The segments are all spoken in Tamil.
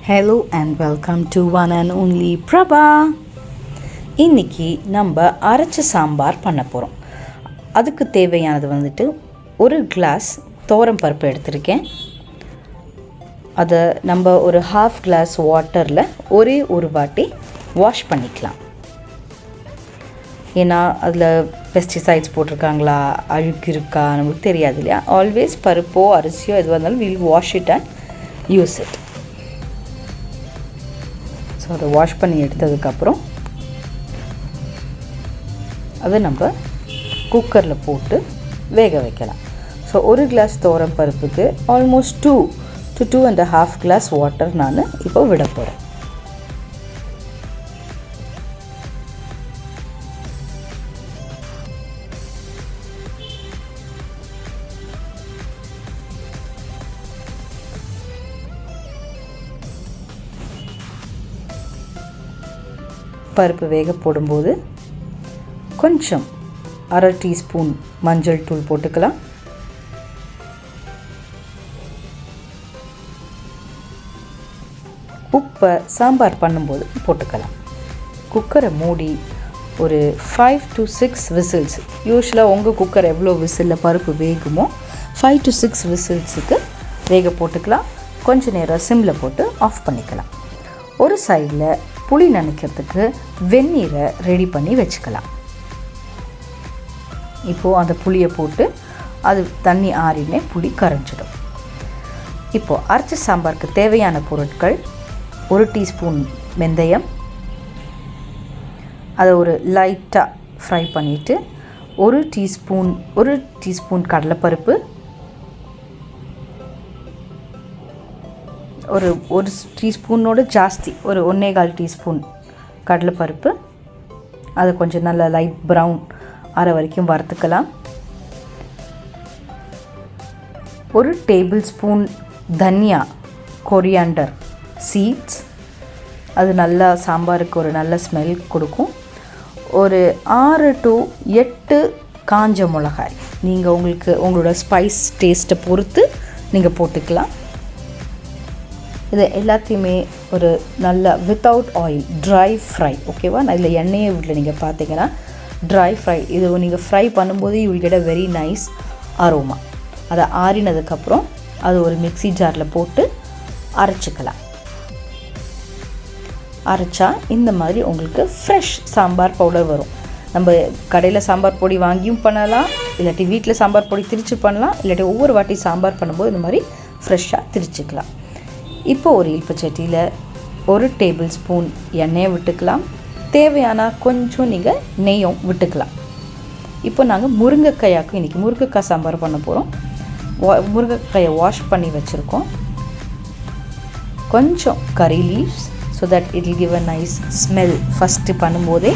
Hello and welcome to one and only Prabha. இன்னைக்கு நம்ம அரைச்ச சாம்பார் பண்ண போகிறோம். அதுக்கு தேவையானது வந்துட்டு ஒரு கிளாஸ் துவரம் பருப்பு எடுத்திருக்கேன். அதை நம்ம ஒரு ஹாஃப் கிளாஸ் வாட்டரில் ஒரே ஒரு வாட்டி வாஷ் பண்ணிக்கலாம். ஏன்னா அதில் பெஸ்டிசைட்ஸ் போட்டிருக்காங்களா, அழுக்கு இருக்கா நமக்கு தெரியாது இல்லையா. ஆல்வேஸ் பருப்போ அரிசியோ எதுவாக இருந்தாலும் will wash it and use it. So அதை வாஷ் பண்ணி எடுத்ததுக்கப்புறம் அதை நம்ம குக்கரில் போட்டு வேக வைக்கலாம். ஸோ ஒரு கிளாஸ் துவரம் பருப்புக்கு ஆல்மோஸ்ட் 2 to 2.5 கிளாஸ் வாட்டர் நான் இப்போ விட போகிறேன். பருப்பு வேக போடும்போது கொஞ்சம் அரை டீஸ்பூன் மஞ்சள் தூள் போட்டுக்கலாம். உப்பை சாம்பார் பண்ணும்போது போட்டுக்கலாம். குக்கரை மூடி ஒரு 5 to 6 விசில்ஸ், யூஸ்வலாக உங்கள் குக்கர் எவ்வளோ விசிலில் பருப்பு வேகுமோ 5 to 6 விசில்ஸுக்கு வேக போட்டுக்கலாம். கொஞ்சம் நேரம் சிம்மில் போட்டு ஆஃப் பண்ணிக்கலாம். ஒரு சைடில் புளி நனைக்கிறதுக்கு வெந்நீரை ரெடி பண்ணி வச்சுக்கலாம். இப்போது அந்த புளியை போட்டு அது தண்ணி ஆறினே புளி கரைஞ்சிடும். இப்போது அரைச்ச சாம்பாருக்கு தேவையான பொருட்கள்: 1 டீஸ்பூன் வெந்தயம், அதை ஒரு லைட்டாக ஃப்ரை பண்ணிவிட்டு 1 டீஸ்பூன் கடலைப்பருப்பு, ஒரு டீஸ்பூனோட ஜாஸ்தி ஒரு 1.25 டீஸ்பூன் கடலைப்பருப்பு, அதை கொஞ்சம் நல்லா லைட் ப்ரௌன் ஆற வரைக்கும் வறுத்துக்கலாம். 1 டேபிள் ஸ்பூன் தனியா கொரியாண்டர் சீட்ஸ், அது நல்லா சாம்பாருக்கு ஒரு நல்ல ஸ்மெல் கொடுக்கும். ஒரு 6 to 8 காஞ்ச மிளகாய், நீங்கள் உங்களோட ஸ்பைஸ் டேஸ்ட்டை பொறுத்து நீங்கள் போட்டுக்கலாம். இது எல்லாத்தையுமே ஒரு நல்ல வித்தவுட் ஆயில் ட்ரை ஃப்ரை, ஓகேவா? நான் இதில் எண்ணெயை வீட்டில் நீங்கள் பார்த்தீங்கன்னா ட்ரை ஃப்ரை, இது நீங்கள் ஃப்ரை பண்ணும்போது you will get a very nice aroma. அதை ஆறினதுக்கப்புறம் அது ஒரு மிக்ஸி ஜாரில் போட்டு அரைச்சிக்கலாம். அரைச்சா இந்த மாதிரி உங்களுக்கு ஃப்ரெஷ் சாம்பார் பவுடர் வரும். நம்ம கடையில் சாம்பார் பொடி வாங்கியும் பண்ணலாம், இல்லாட்டி வீட்டில் சாம்பார் பொடி திரிச்சு பண்ணலாம், இல்லாட்டி ஒவ்வொரு வாட்டி சாம்பார் பண்ணும்போது இந்த மாதிரி ஃப்ரெஷ்ஷாக திரிச்சிக்கலாம். இப்போ ஒரு இல்பச்சட்டியில் 1 டேபிள் ஸ்பூன் எண்ணெயை விட்டுக்கலாம். தேவையான கொஞ்சம் நீங்கள் நெய்யும் விட்டுக்கலாம். இப்போ நாங்கள் முருங்கைக்காயாக்கும் இன்றைக்கி முருங்கைக்காய் சாம்பார் பண்ண போகிறோம். முருங்கைக்காயை வாஷ் பண்ணி வச்சுருக்கோம். கொஞ்சம் கறி leaves, so that it will give a nice smell. First பண்ணும்போதே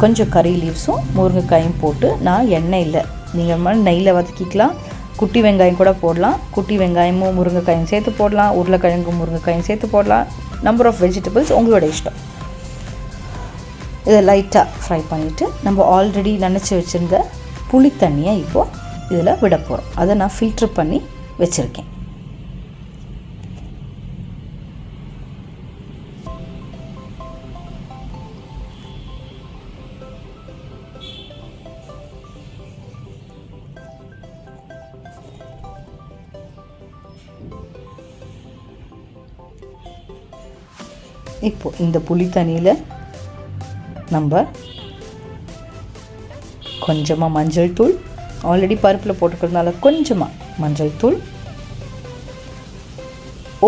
கொஞ்சம் கறி லீவ்ஸும் முருங்கைக்காயும் போட்டு, நான் எண்ணெய் இல்லை, நீங்கள் நெய்யில் வதக்கிக்கலாம். குட்டி வெங்காயம் கூட போடலாம். குட்டி வெங்காயமும் முருங்கைக்காயும் சேர்த்து போடலாம், உருளைக்கிழங்கும் முருங்கைக்காயும் சேர்த்து போடலாம். நம்பர் ஆஃப் வெஜிடபிள்ஸ் உங்களோட இஷ்டம். இதை லைட்டாக ஃப்ரை பண்ணிவிட்டு நம்ம ஆல்ரெடி நினச்சி வச்சுருந்த புளி தண்ணியை இப்போது இதில் விட போகிறோம். அதை நான் ஃபில்ட்ரு பண்ணி வச்சுருக்கேன். இப்போ இந்த புளி தண்ணியில் நம்ம கொஞ்சமாக மஞ்சள் தூள், ஆல்ரெடி பருப்பில் போட்டுக்கிறதுனால கொஞ்சமாக மஞ்சள் தூள்,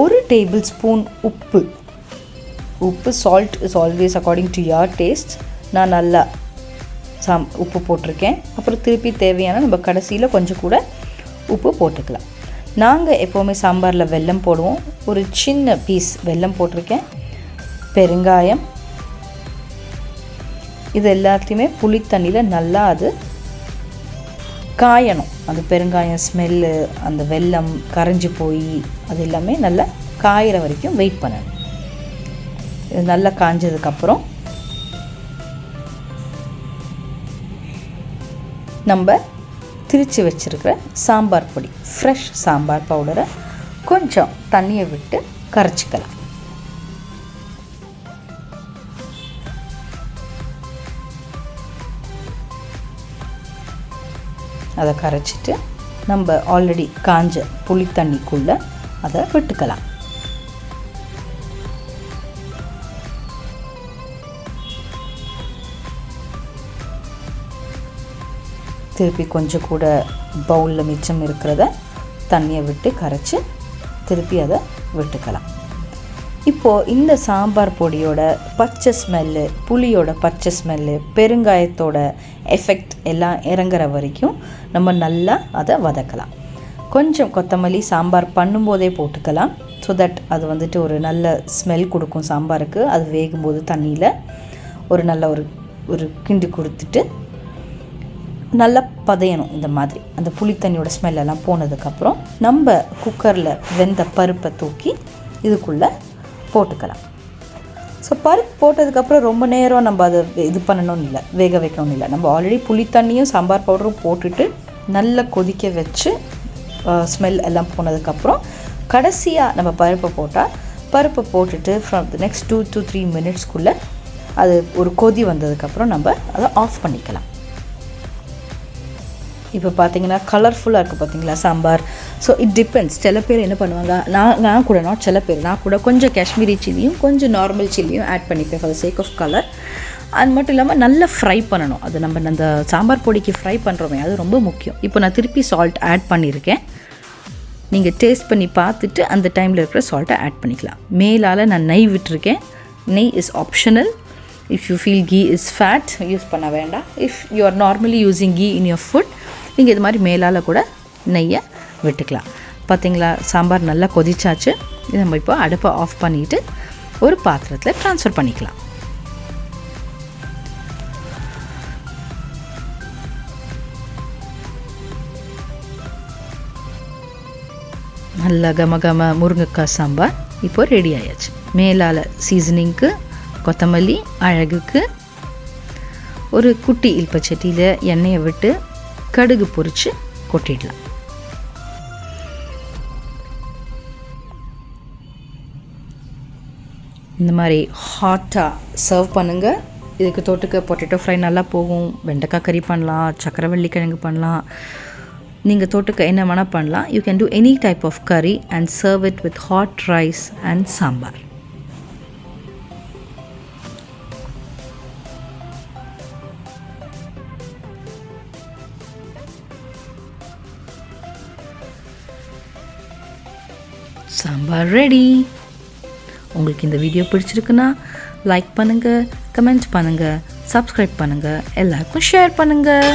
1 டேபிள் ஸ்பூன் உப்பு. Salt is always according to your taste. நான் நல்லா உப்பு போட்டிருக்கேன். அப்புறம் திருப்பி தேவையான நம்ம கடைசியில் கொஞ்சம் கூட உப்பு போட்டுக்கலாம். நாங்கள் எப்போவுமே சாம்பாரில் வெல்லம் போடுவோம். ஒரு சின்ன பீஸ் வெல்லம் போட்டிருக்கேன். பெருங்காயம், இது எல்லாத்தையுமே புளி தண்ணியில் நல்லா அது காயணும். அந்த பெருங்காயம் ஸ்மெல்லு, அந்த வெல்லம் கரைஞ்சி போய் அது எல்லாமே நல்லா காயிற வரைக்கும் வெயிட் பண்ணணும். இது நல்லா காஞ்சதுக்கப்புறம் நம்ம திரித்து வச்சுருக்கிற சாம்பார் பொடி, ஃப்ரெஷ் சாம்பார் பவுடரை கொஞ்சம் தண்ணியை விட்டு கரைச்சிக்கலாம். அதை கரைச்சிட்டு நம்ம ஆல்ரெடி காஞ்ச புளி தண்ணிக்குள்ளே அதை விட்டுக்கலாம். திருப்பி கொஞ்சம் கூட பவுலில் மிச்சம் இருக்கிறத தண்ணியை விட்டு கரைச்சி திருப்பி அதை விட்டுக்கலாம். இப்போது இந்த சாம்பார் பொடியோட பச்சை ஸ்மெல்லு, புளியோட பச்சை ஸ்மெல்லு, பெருங்காயத்தோட எஃபெக்ட் எல்லாம் இறங்குற வரைக்கும் நம்ம நல்லா அதை வதக்கலாம். கொஞ்சம் கொத்தமல்லி சாம்பார் பண்ணும்போதே போட்டுக்கலாம். ஸோ தட் அது வந்துட்டு ஒரு நல்ல ஸ்மெல் கொடுக்கும் சாம்பாருக்கு. அது வேகும்போது தண்ணியில் ஒரு நல்ல ஒரு கிண்டி கொடுத்துட்டு நல்லா பதையணும். இந்த மாதிரி அந்த புளி தண்ணியோட ஸ்மெல்லெல்லாம் போனதுக்கப்புறம் நம்ம குக்கரில் வெந்த பருப்பை தூக்கி இதுக்குள்ளே போட்டுக்கலாம். ஸோ பருப்பு போட்டதுக்கப்புறம் ரொம்ப நேரம் நம்ம அதை இது பண்ணணும்னு இல்லை, வேக வைக்கணும்னு இல்லை. நம்ம ஆல்ரெடி புளி தண்ணியும் சாம்பார் பவுடரும் போட்டுட்டு நல்லா கொதிக்க வச்சு ஸ்மெல் எல்லாம் போனதுக்கப்புறம் கடைசியாக நம்ம பருப்பை போட்டுட்டு ஃப்ரம் த நெக்ஸ்ட் 2 to 3 மினிட்ஸ்க்குள்ளே அது ஒரு கொதி வந்ததுக்கப்புறம் நம்ம அதை ஆஃப் பண்ணிக்கலாம். இப்போ பார்த்தீங்கன்னா கலர்ஃபுல்லாக இருக்குது பார்த்தீங்களா சாம்பார். So it depends. சில பேர் என்ன பண்ணுவாங்க, நான் கூட கொஞ்சம் காஷ்மீரி சில்லியும் கொஞ்சம் நார்மல் சில்லியும் ஆட் பண்ணிப்பேன் for the sake of colour. அது மட்டும் இல்லாமல் நல்லா ஃப்ரை பண்ணணும். அது நம்ம அந்த சாம்பார் பொடிக்கு ஃப்ரை பண்ணுறோமே, அது ரொம்ப முக்கியம். இப்போ நான் திருப்பி சால்ட் ஆட் பண்ணியிருக்கேன். நீங்கள் டேஸ்ட் பண்ணி பார்த்துட்டு அந்த டைமில் இருக்கிற சால்ட்டை ஆட் பண்ணிக்கலாம். மேலால் நான் நெய் விட்டுருக்கேன். நெய் is optional. If you feel ghee is fat, use பண்ண வேண்டாம். If you are normally using ghee in your food, நீங்கள் இது மாதிரி மேலால் கூட நெய்யை விட்டுக்கலாம். பார்த்திங்களா, சாம்பார் நல்லா கொதிச்சாச்சு. இது நம்ம இப்போ அடுப்பை ஆஃப் பண்ணிவிட்டு ஒரு பாத்திரத்தில் ட்ரான்ஸ்ஃபர் பண்ணிக்கலாம். நல்லா கம முருங்கைக்காய் சாம்பார் இப்போ ரெடி ஆயாச்சு. மேலால் சீசனிங்க்கு கொத்தமல்லி, அழகுக்கு ஒரு குட்டி இல்பச்சட்டியில் எண்ணெயை விட்டு கடுகு பொரித்து கொட்டிடலாம். இந்த மாதிரி ஹாட்டாக சர்வ் பண்ணுங்கள். இதுக்கு தொட்டுக்க பொட்டேட்டோ ஃப்ரை நல்லா போகும். வெண்டைக்காய் கறி பண்ணலாம், சக்கரவள்ளி கிழங்கு பண்ணலாம். நீங்கள் தொட்டுக்க என்ன வேணால் பண்ணலாம். You can do any type of curry and serve it with hot rice and sambar. Sambar ready. உங்களுக்கு இந்த வீடியோ பிடிச்சிருக்குன்னா லைக் பண்ணுங்கள், கமெண்ட் பண்ணுங்கள், சப்ஸ்கிரைப் பண்ணுங்கள், எல்லாருக்கும் ஷேர் பண்ணுங்கள்.